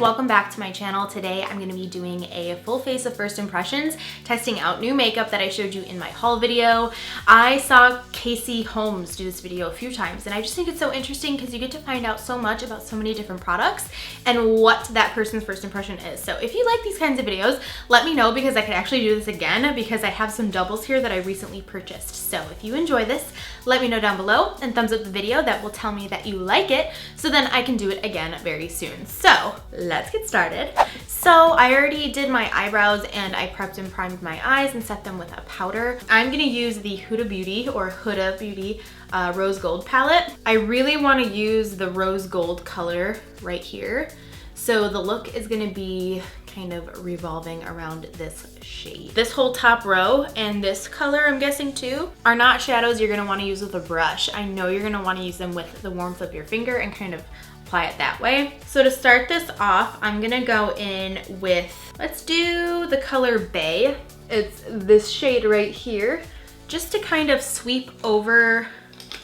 welcome back to my channel. Today I'm going to be doing a full face of first impressions, testing out new makeup that I showed you in my haul video. I saw Casey Holmes do this video a few times and I just think it's so interesting because you get to find out so much about so many different products and what that person's first impression is. So if you like these kinds of videos, let me know because I could actually do this again because I have some doubles here that I recently purchased. So if you enjoy this, let me know down below and thumbs up the video. That will tell me that you like it so then I can do it again very soon. So let's get started. So I already did my eyebrows and I prepped and primed my eyes and set them with a powder. I'm gonna use the Huda Beauty Rose Gold palette. I really want to use the rose gold color right here. So the look is gonna be kind of revolving around this shade. This whole top row and this color, I'm guessing too, are not shadows you're gonna want to use with a brush. I know you're gonna want to use them with the warmth of your finger and kind of apply it that way. So to start this off, I'm gonna go in with, let's do the color Bay. It's this shade right here, just to kind of sweep over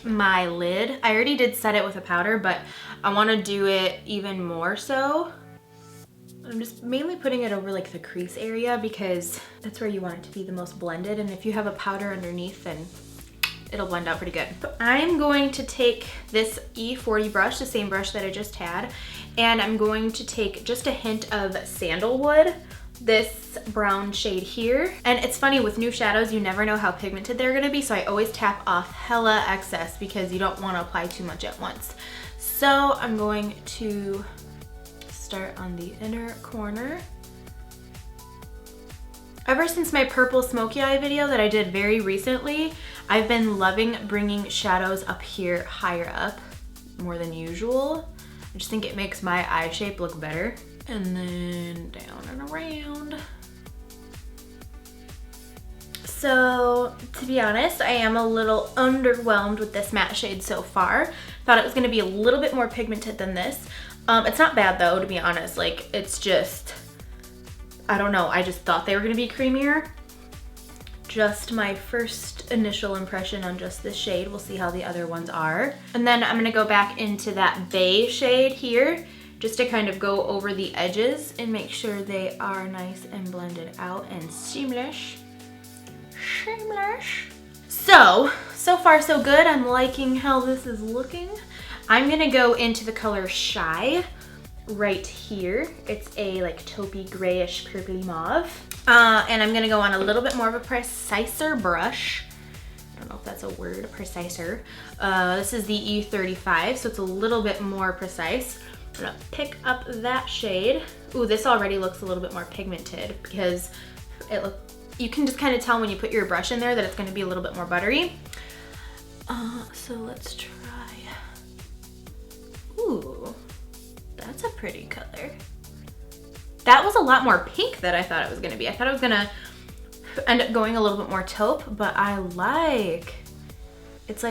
my lid. I already did set it with a powder, but I want to do it even more so. I'm just mainly putting it over like the crease area because that's where you want it to be the most blended, and if you have a powder underneath then it'll blend out pretty good. So I'm going to take this E40 brush, the same brush that I just had, and I'm going to take just a hint of sandalwood, this brown shade here. And it's funny, with new shadows, you never know how pigmented they're gonna be, so I always tap off hella excess because you don't wanna apply too much at once. So I'm going to start on the inner corner. Ever since my purple smoky eye video that I did very recently, I've been loving bringing shadows up here higher up more than usual. I just think it makes my eye shape look better. And then down and around. So to be honest, I am a little underwhelmed with this matte shade so far. Thought it was gonna be a little bit more pigmented than this. It's not bad though, to be honest. Like, it's just, I don't know, I just thought they were gonna be creamier. Just my first initial impression on just this shade. We'll see how the other ones are. And then I'm gonna go back into that Bay shade here, just to kind of go over the edges and make sure they are nice and blended out and seamless. So far so good. I'm liking how this is looking. I'm gonna go into the color Shy right here. It's a like taupey grayish purpley mauve. And I'm gonna go on a little bit more of a preciser brush. I don't know if that's a word, preciser. This is the E35, so it's a little bit more precise. I'm gonna pick up that shade. Ooh, this already looks a little bit more pigmented because you can just kind of tell when you put your brush in there that it's gonna be a little bit more buttery. So let's try. Ooh, that's a pretty color. That was a lot more pink than I thought it was gonna be. I thought it was gonna end up going a little bit more taupe, but I like, it's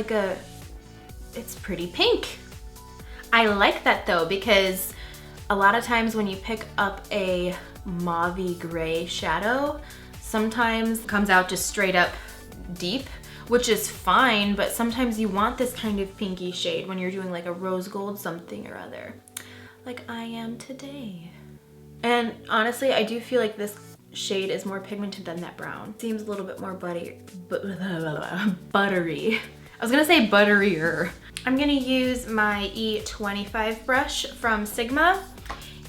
pretty pink. I like that though, because a lot of times when you pick up a mauvey gray shadow, sometimes it comes out just straight up deep, which is fine, but sometimes you want this kind of pinky shade when you're doing like a rose gold something or other, like I am today. And honestly, I do feel like this shade is more pigmented than that brown. Seems a little bit more buttery. I was gonna say butterier. I'm gonna use my E25 brush from Sigma,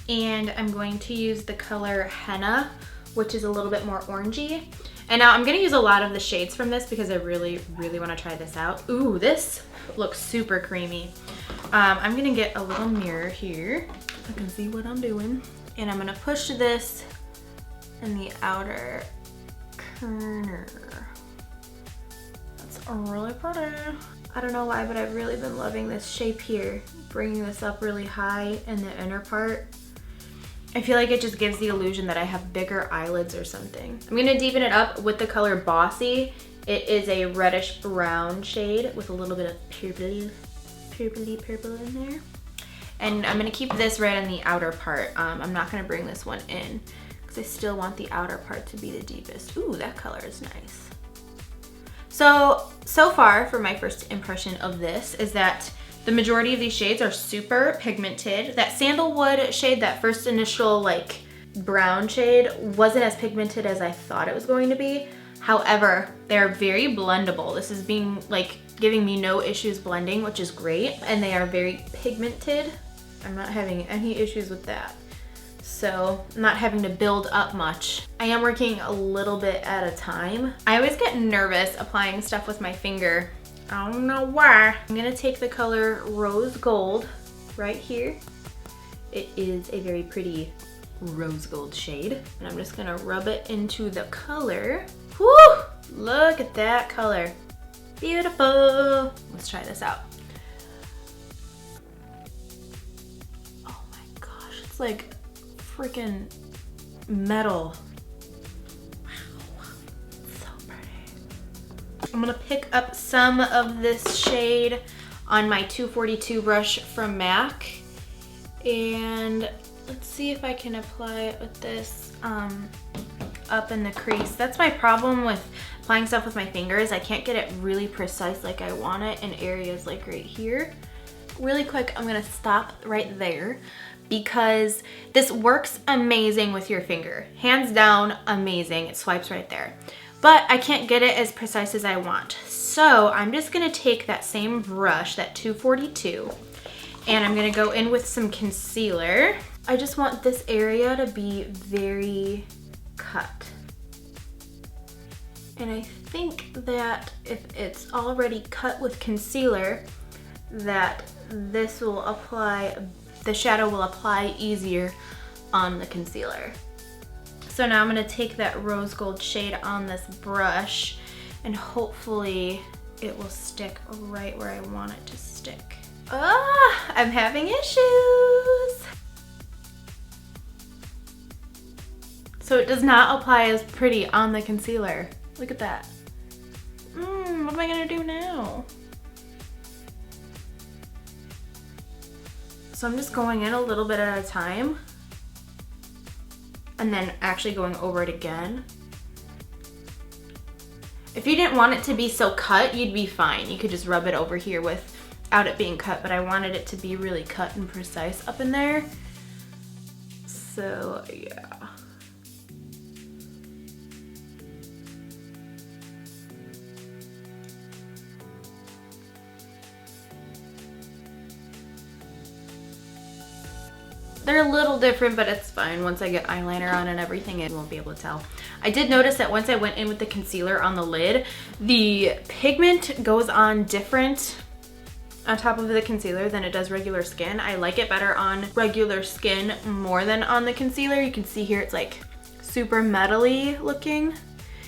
and I'm going to use the color Henna, which is a little bit more orangey. And now I'm gonna use a lot of the shades from this because I really wanna try this out. Ooh, this looks super creamy. I'm gonna get a little mirror here so I can see what I'm doing. And I'm gonna push this in the outer corner. That's really pretty. I don't know why, but I've really been loving this shape here. Bringing this up really high in the inner part. I feel like it just gives the illusion that I have bigger eyelids or something. I'm gonna deepen it up with the color Bossy. It is a reddish brown shade with a little bit of purple in there. And I'm gonna keep this right on the outer part. I'm not gonna bring this one in because I still want the outer part to be the deepest. Ooh, that color is nice. So far for my first impression of this is that The majority of these shades are super pigmented. That sandalwood shade, that first initial like brown shade, wasn't as pigmented as I thought it was going to be. However, they're very blendable. This is being like giving me no issues blending, which is great. And they are very pigmented. I'm not having any issues with that. So I'm not having to build up much. I am working a little bit at a time. I always get nervous applying stuff with my finger. I don't know why. I'm gonna take the color Rose Gold right here. It is a very pretty rose gold shade. And I'm just gonna rub it into the color. Whew! Look at that color. Beautiful. Let's try this out. Oh my gosh, it's like freaking metal. Wow, so pretty. I'm gonna pick up some of this shade on my 242 brush from MAC, and let's see if I can apply it with this up in the crease. That's my problem with applying stuff with my fingers. I can't get it really precise like I want it in areas like right here. Really quick, I'm gonna stop right there because this works amazing with your finger. Hands down, amazing. It swipes right there. But I can't get it as precise as I want. So I'm just gonna take that same brush, that 242, and I'm gonna go in with some concealer. I just want this area to be very cut. And I think that if it's already cut with concealer, that this will apply, the shadow will apply easier on the concealer. So now I'm gonna take that rose gold shade on this brush and hopefully it will stick right where I want it to stick. Ah, I'm having issues. So it does not apply as pretty on the concealer. Look at that. What am I gonna do now? So I'm just going in a little bit at a time and then actually going over it again. If you didn't want it to be so cut, you'd be fine. You could just rub it over here without it being cut, but I wanted it to be really cut and precise up in there. So yeah. They're a little different, but it's fine. Once I get eyeliner on and everything, it won't be able to tell. I did notice that once I went in with the concealer on the lid, the pigment goes on different on top of the concealer than it does regular skin. I like it better on regular skin more than on the concealer. You can see here it's like super metally looking,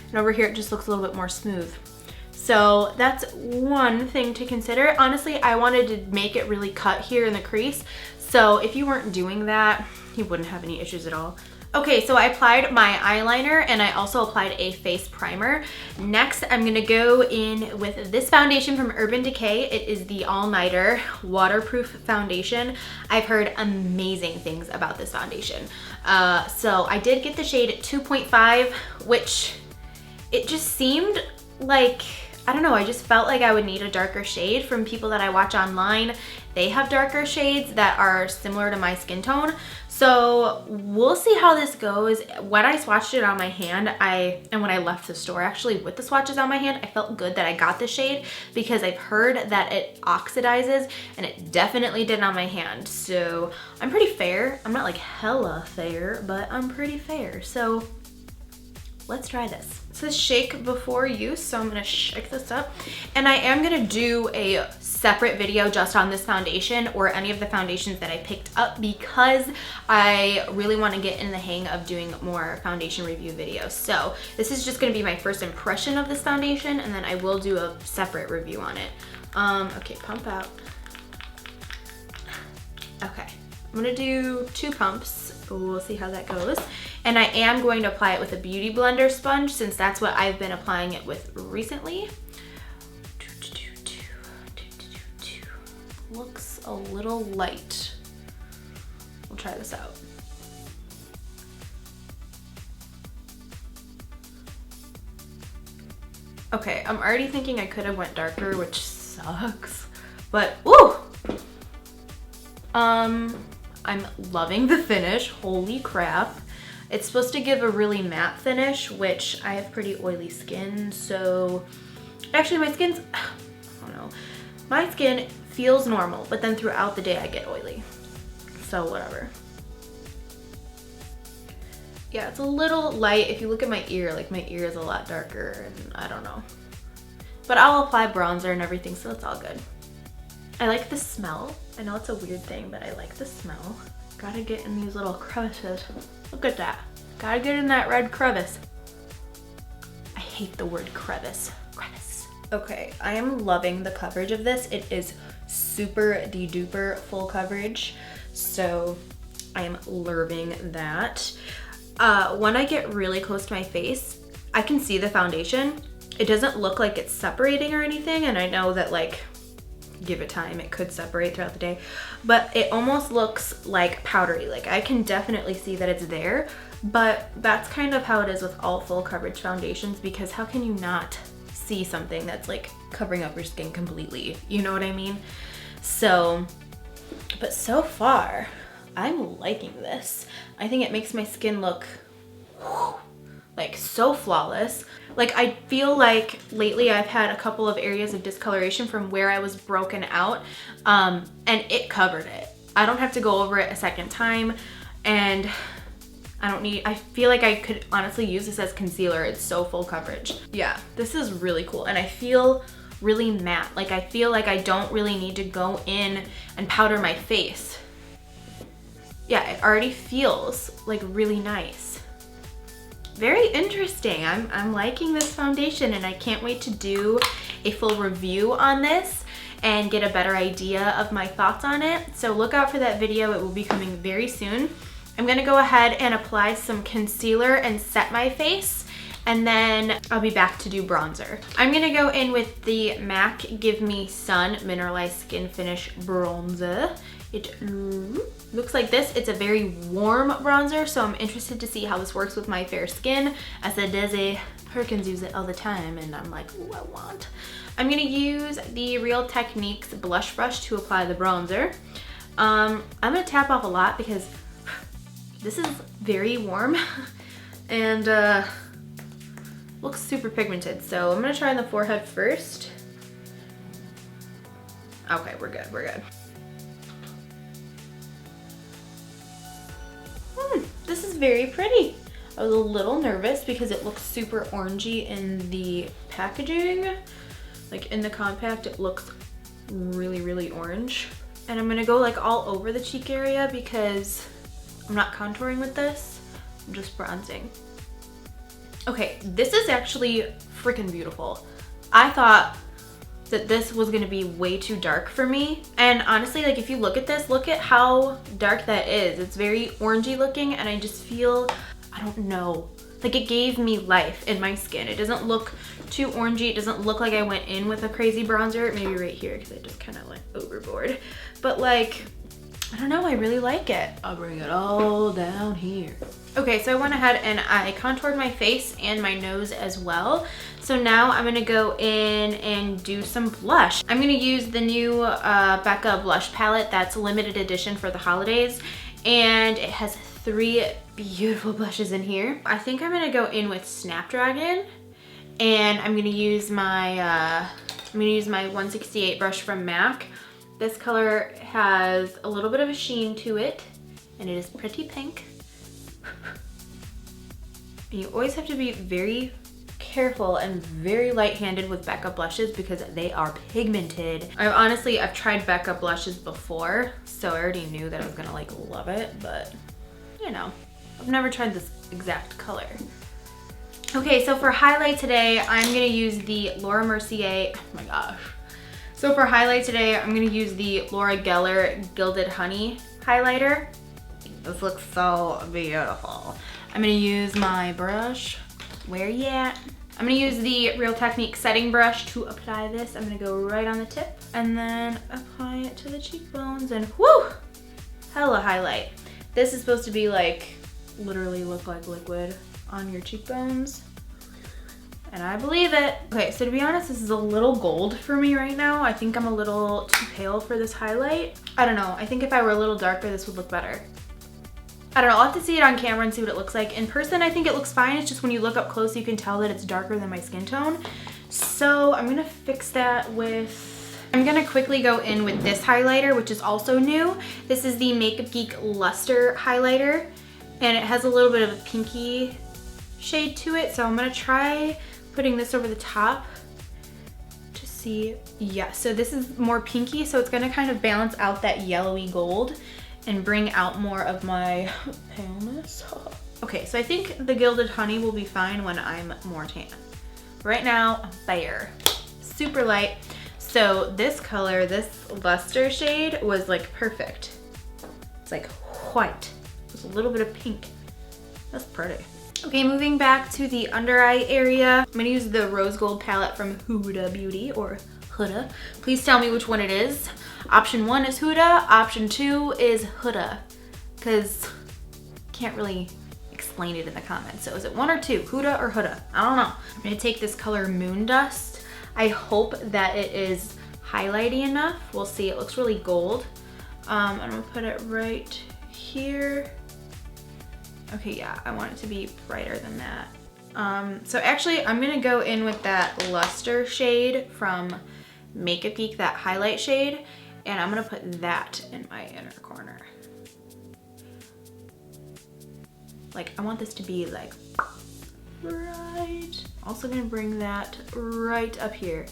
and over here it just looks a little bit more smooth. So that's one thing to consider. Honestly, I wanted to make it really cut here in the crease. So if you weren't doing that, you wouldn't have any issues at all. Okay, so I applied my eyeliner and I also applied a face primer. Next, I'm gonna go in with this foundation from Urban Decay. It is the All Nighter Waterproof Foundation. I've heard amazing things about this foundation. So I did get the shade 2.5, which it just seemed like, I don't know, I just felt like I would need a darker shade. From people that I watch online, they have darker shades that are similar to my skin tone. So we'll see how this goes. When I swatched it on my hand, and when I left the store actually with the swatches on my hand, I felt good that I got the shade because I've heard that it oxidizes, and it definitely did on my hand. So I'm pretty fair. I'm not like hella fair, but I'm pretty fair. So let's try this. It says shake before use, so I'm gonna shake this up. And I am gonna do a separate video just on this foundation or any of the foundations that I picked up because I really wanna get in the hang of doing more foundation review videos. So this is just gonna be my first impression of this foundation, and then I will do a separate review on it. Okay, pump out. Okay, I'm gonna do 2 pumps. We'll see how that goes. And I am going to apply it with a Beauty Blender sponge since that's what I've been applying it with recently. Looks a little light. We'll try this out. Okay, I'm already thinking I could have went darker, which sucks. But, woo! I'm loving the finish, holy crap. It's supposed to give a really matte finish, which I have pretty oily skin, so actually my skin's, I don't know, my skin feels normal, but then throughout the day I get oily, so whatever. Yeah, it's a little light. If you look at my ear, like my ear is a lot darker, and I don't know. But I'll apply bronzer and everything, so it's all good. I like the smell. I know it's a weird thing, but I like the smell. Gotta get in these little crevices. Look at that. Gotta get in that red crevice. I hate the word crevice. Crevice. Okay, I am loving the coverage of this. It is super de-duper full coverage, so I am loving that. When I get really close to my face, I can see the foundation. It doesn't look like it's separating or anything, and I know that, like, give it time, it could separate throughout the day, but it almost looks like powdery. Like, I can definitely see that it's there, but that's kind of how it is with all full coverage foundations, because how can you not see something that's like covering up your skin completely? You know what I mean? So, but so far, I'm liking this. I think it makes my skin look like so flawless. Like, I feel like lately I've had a couple of areas of discoloration from where I was broken out, and it covered it. I don't have to go over it a second time, and I feel like I could honestly use this as concealer. It's so full coverage. Yeah, this is really cool, and I feel really matte. Like, I feel like I don't really need to go in and powder my face. Yeah, it already feels like really nice. Very interesting. I'm liking this foundation, and I can't wait to do a full review on this and get a better idea of my thoughts on it. So look out for that video. It will be coming very soon. I'm gonna go ahead and apply some concealer and set my face, and then I'll be back to do bronzer. I'm gonna go in with the MAC Give Me Sun Mineralized Skin Finish Bronzer. It looks like this. It's a very warm bronzer, so I'm interested to see how this works with my fair skin, as a Desi Perkins use it all the time, and I'm like, ooh, I want. I'm gonna use the Real Techniques blush brush to apply the bronzer. I'm gonna tap off a lot because this is very warm and looks super pigmented. So I'm gonna try on the forehead first. Okay, we're good, we're good. This is very pretty. I was a little nervous because it looks super orangey in the packaging. Like, in the compact, it looks really, really orange. And I'm gonna go like all over the cheek area because I'm not contouring with this, I'm just bronzing. Okay, this is actually freaking beautiful. I thought that this was gonna be way too dark for me. And honestly, like, if you look at this, look at how dark that is. It's very orangey looking, and I just feel, I don't know, like it gave me life in my skin. It doesn't look too orangey. It doesn't look like I went in with a crazy bronzer. Maybe right here, because I just kind of went overboard. But like, I don't know, I really like it. I'll bring it all down here. Okay, so I went ahead and I contoured my face and my nose as well. So now I'm gonna go in and do some blush. I'm gonna use the new Becca blush palette that's limited edition for the holidays, and it has 3 beautiful blushes in here. I think I'm gonna go in with Snapdragon, and I'm gonna use my 168 brush from MAC. This color has a little bit of a sheen to it, and it is pretty pink. And you always have to be very careful and very light-handed with Becca blushes because they are pigmented. I've tried Becca blushes before, so I already knew that I was gonna like love it, but you know, I've never tried this exact color. Okay, so for highlight today, I'm gonna use the Laura Mercier, oh my gosh. So for highlight today, I'm gonna use the Laura Geller Gilded Honey highlighter. This looks so beautiful. I'm gonna use my brush. Where you at? I'm gonna use the Real Techniques setting brush to apply this. I'm gonna go right on the tip and then apply it to the cheekbones, and whoo! Hella highlight. This is supposed to be like, literally look like liquid on your cheekbones. And I believe it. Okay, so to be honest, this is a little gold for me right now. I think I'm a little too pale for this highlight. I don't know. I think if I were a little darker, this would look better. I don't know. I'll have to see it on camera and see what it looks like. In person, I think it looks fine. It's just when you look up close, you can tell that it's darker than my skin tone. So I'm gonna fix that with... I'm gonna quickly go in with this highlighter, which is also new. This is the Makeup Geek Luster highlighter, and it has a little bit of a pinky shade to it. So I'm gonna try putting this over the top to see. Yeah, so this is more pinky, so it's gonna kind of balance out that yellowy gold and bring out more of my paleness. Okay, so I think the Gilded Honey will be fine when I'm more tan. Right now, bare, super light. So this color, this luster shade was like perfect. It's like white, with a little bit of pink. That's pretty. Okay, moving back to the under eye area. I'm gonna use the Rose Gold palette from Huda Beauty, or Huda. Please tell me which one it is. Option 1 is Huda, option 2 is Huda, because can't really explain it in the comments. So is it 1 or 2, Huda or Huda? I don't know. I'm gonna take this color Moon Dust. I hope that it is highlighty enough. We'll see, it looks really gold. I'm gonna put it right here. Okay, yeah, I want it to be brighter than that. So actually, I'm gonna go in with that luster shade from Makeup Geek, that highlight shade, and I'm gonna put that in my inner corner. Like, I want this to be like right. Also gonna bring that right up here.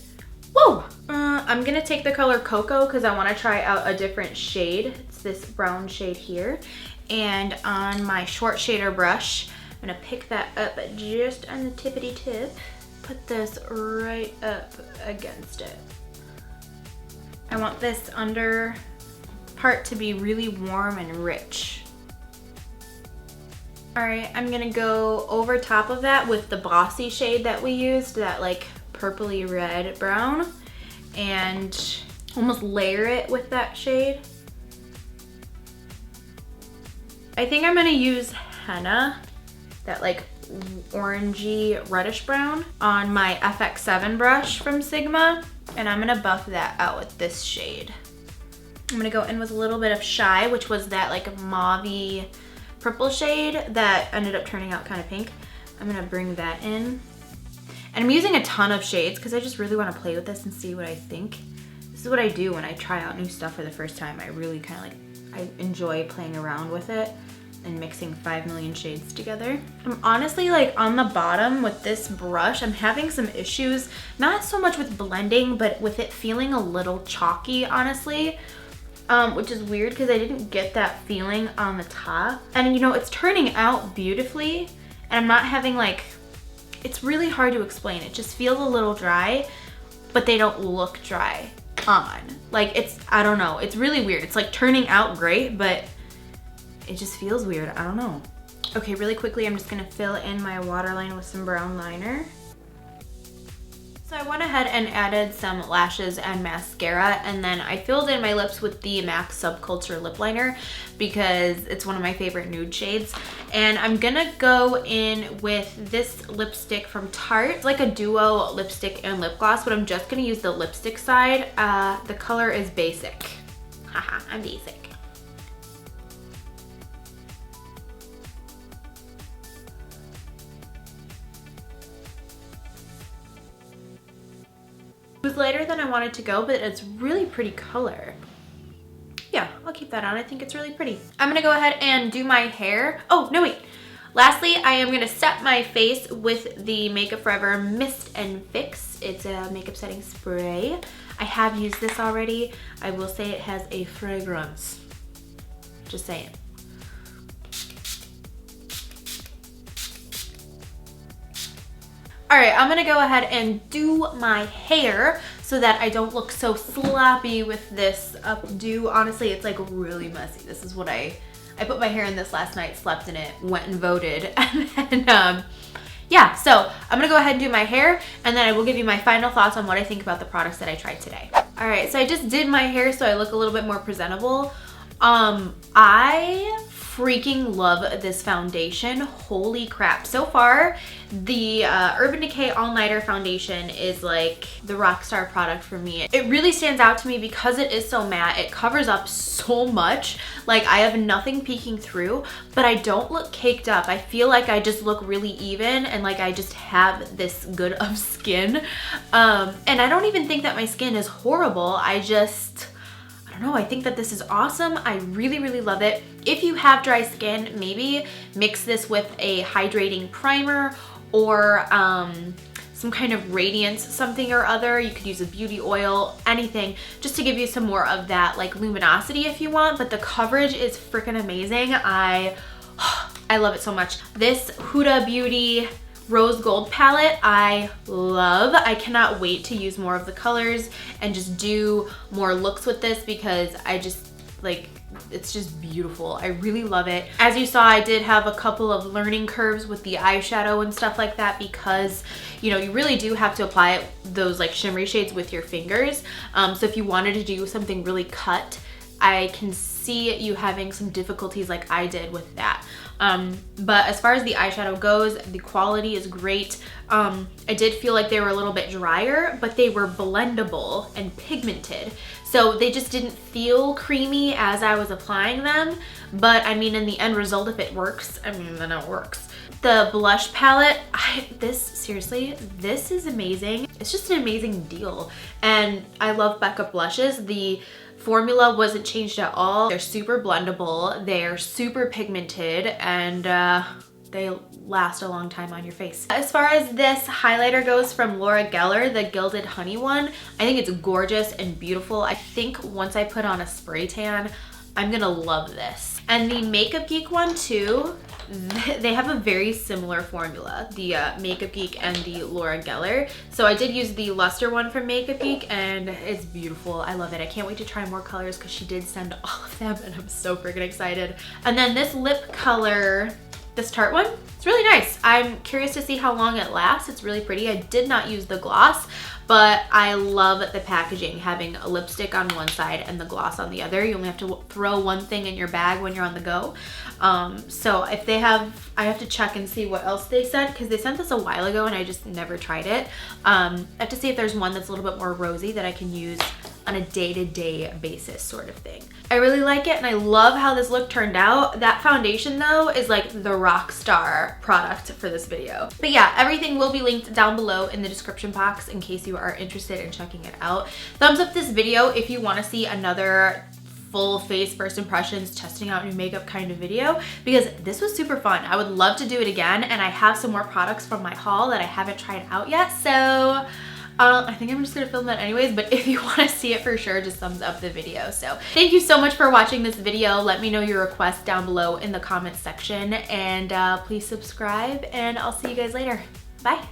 Whoa! I'm gonna take the color Cocoa because I wanna try out a different shade. It's this brown shade here. And on my short shader brush, I'm gonna pick that up just on the tippity tip. Put this right up against it. I want this under part to be really warm and rich. All right, I'm gonna go over top of that with the Bossy shade that we used, that like purpley red brown, and almost layer it with that shade. I think I'm gonna use henna, that like orangey reddish brown, on my FX7 brush from Sigma, and I'm gonna buff that out with this shade. I'm gonna go in with a little bit of Shy, which was that like mauve-y purple shade that ended up turning out kind of pink. I'm gonna bring that in. And I'm using a ton of shades because I just really wanna play with this and see what I think. This is what I do when I try out new stuff for the first time. I really kind of like, I enjoy playing around with it and mixing 5 million shades together. I'm honestly like on the bottom with this brush, I'm having some issues, not so much with blending, but with it feeling a little chalky, honestly, which is weird because I didn't get that feeling on the top. And you know, it's turning out beautifully, and I'm not having like, it's really hard to explain. It just feels a little dry, but they don't look dry on. Like it's, I don't know, it's really weird. It's like turning out great, but it just feels weird. I don't know. Okay, really quickly, I'm just gonna fill in my waterline with some brown liner. So I went ahead and added some lashes and mascara, and then I filled in my lips with the MAC Subculture lip liner because it's one of my favorite nude shades. And I'm gonna go in with this lipstick from Tarte. It's like a duo lipstick and lip gloss, but I'm just gonna use the lipstick side. The color is Basic. Haha, I'm basic. It was lighter than I wanted to go, but it's really pretty color. Yeah, I'll keep that on. I think it's really pretty. I'm gonna go ahead and do my hair. Oh, no, wait. Lastly, I am gonna set my face with the Makeup Forever Mist and Fix. It's a makeup setting spray. I have used this already. I will say it has a fragrance. Just saying. All right, I'm gonna go ahead and do my hair so that I don't look so sloppy with this updo. Honestly, it's like really messy. This is what I put my hair in this last night, slept in it, went and voted, and then, yeah, so I'm gonna go ahead and do my hair, and then I will give you my final thoughts on what I think about the products that I tried today. All right, so I just did my hair so I look a little bit more presentable. I freaking love this foundation. Holy crap. So far, the Urban Decay All Nighter foundation is like the rockstar product for me. It really stands out to me because it is so matte. It covers up so much. Like, I have nothing peeking through, but I don't look caked up. I feel like I just look really even and like I just have this good of skin. And I don't even think that my skin is horrible. I don't know, I think that this is awesome. I really, really love it. If you have dry skin, maybe mix this with a hydrating primer or some kind of radiance something or other. You could use a beauty oil, anything, just to give you some more of that like luminosity if you want, but the coverage is freaking amazing. I love it so much. This Huda Beauty Rose Gold palette I love. I cannot wait to use more of the colors and just do more looks with this because I just like, it's just beautiful. I really love it. As you saw, I did have a couple of learning curves with the eyeshadow and stuff like that because, you know, you really do have to apply those like shimmery shades with your fingers. So if you wanted to do something really cut, I can see you having some difficulties like I did with that. But as far as the eyeshadow goes, the quality is great. I did feel like they were a little bit drier, but they were blendable and pigmented. So they just didn't feel creamy as I was applying them. But I mean, in the end result, if it works, I mean, then it works. The blush palette, seriously, this is amazing. It's just an amazing deal. And I love Becca blushes. The formula wasn't changed at all. They're super blendable, they're super pigmented, and they last a long time on your face. As far as this highlighter goes from Laura Geller, the Gilded Honey one, I think it's gorgeous and beautiful. I think once I put on a spray tan, I'm gonna love this. And the Makeup Geek one too, they have a very similar formula, the Makeup Geek and the Laura Geller. So I did use the Luster one from Makeup Geek and it's beautiful. I love it. I can't wait to try more colors because she did send all of them and I'm so freaking excited. And then this lip color, this Tarte one, it's really nice. I'm curious to see how long it lasts. It's really pretty. I did not use the gloss, but I love the packaging, having a lipstick on one side and the gloss on the other. You only have to throw one thing in your bag when you're on the go. So if they have, I have to check and see what else they sent because they sent this a while ago and I just never tried it. I have to see if there's one that's a little bit more rosy that I can use on a day-to-day basis sort of thing. I really like it and I love how this look turned out. That foundation though is like the rock star product for this video. But yeah, everything will be linked down below in the description box in case you are interested in checking it out. Thumbs up this video if you want to see another full face first impressions testing out new makeup kind of video because this was super fun. I would love to do it again and I have some more products from my haul that I haven't tried out yet, so I think I'm just gonna film that anyways, but if you want to see it for sure, just thumbs up the video. So thank you so much for watching this video. Let me know your requests down below in the comments section and please subscribe and I'll see you guys later. Bye.